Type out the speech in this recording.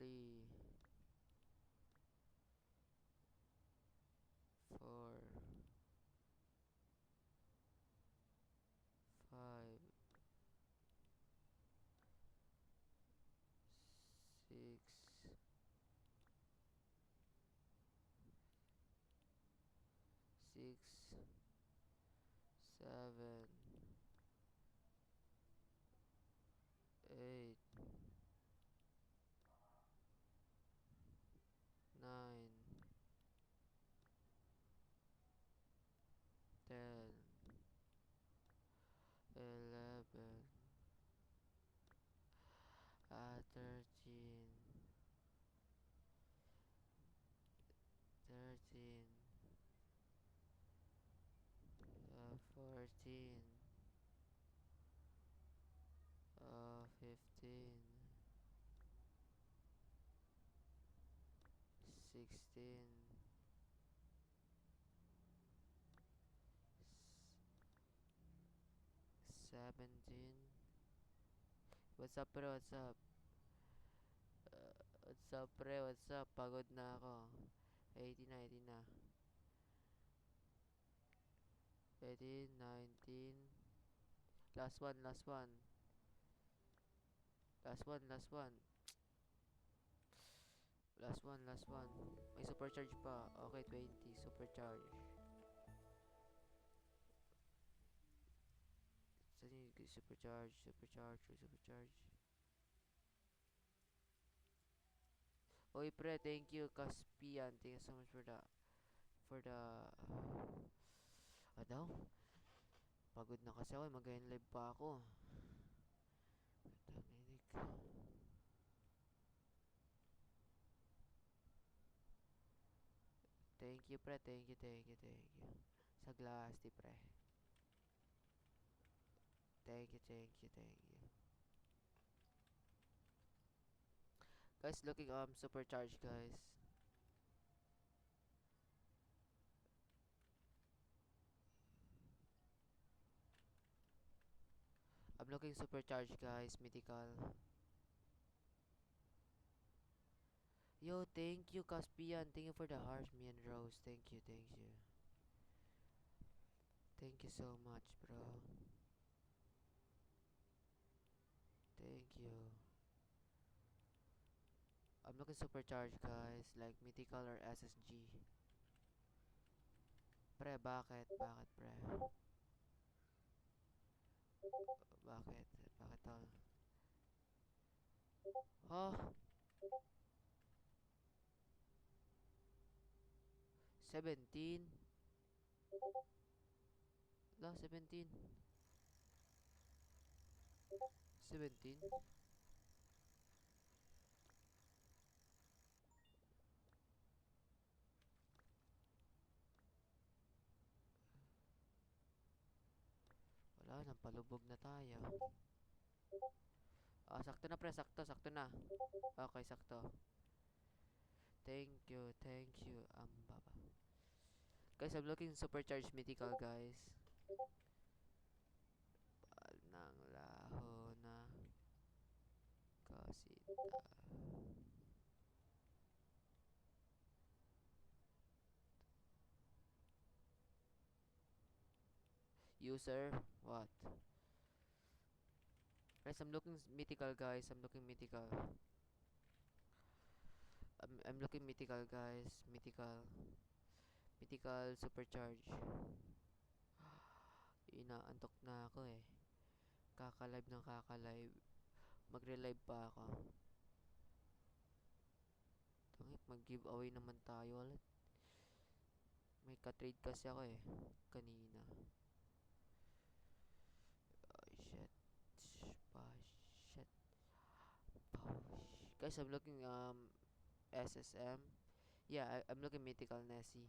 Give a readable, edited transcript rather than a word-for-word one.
3, 4, 5, 6, 7, 8, 9, 10, 11, 13, 14, 15, 16, 17. What's up, bro? What's up? What's up, pre? What's up? Pagod na ako. 18 na, 18 na. 18, 19. Last one, last one. Last one, last one. Last one, last one. May supercharge pa. Okay, 20. Supercharge. Saan yung supercharge? Supercharge, supercharge. Oy, pre, thank you, Caspian. Thank you so much for the, ano? Pagod na kasi ako, mag-end live pa ako. Dominic. Thank you, pre. Thank you, thank you, thank you. Sa glass, di, pre. Thank you, thank you, thank you. Guys, looking supercharged, guys. I'm looking supercharged, guys. Mythical. Yo, thank you, Caspian. Thank you for the hearts, me and Rose. Thank you, thank you. Thank you so much, bro. Thank you. I'm looking supercharged, guys. Like Mythical or SSG. Pre, bakit? Bakit, pre? Bakit? Bakit tol? Huh? 17? La, 17? 17? Wala, nampalubog na tayo. Ah, sakto na, pre. Sakto, sakto na. Okay, sakto. Thank you, thank you. Baba. Guys, I'm looking supercharged mythical, guys. Nang laho na kasita. User, what? Guys, I'm looking mythical, guys. I'm looking mythical. I'm looking mythical, guys. Mythical. Mythical supercharge. Inaantok na ako eh. Kaka-live ng kaka-live. Magre-live pa ako. Tangik, mag-giveaway naman tayo ulit. May ka-trade kasi ako eh. Kanina. Oh, shit. Shit. Guys, I'm looking SSM. Yeah, I'm looking mythical Nessie.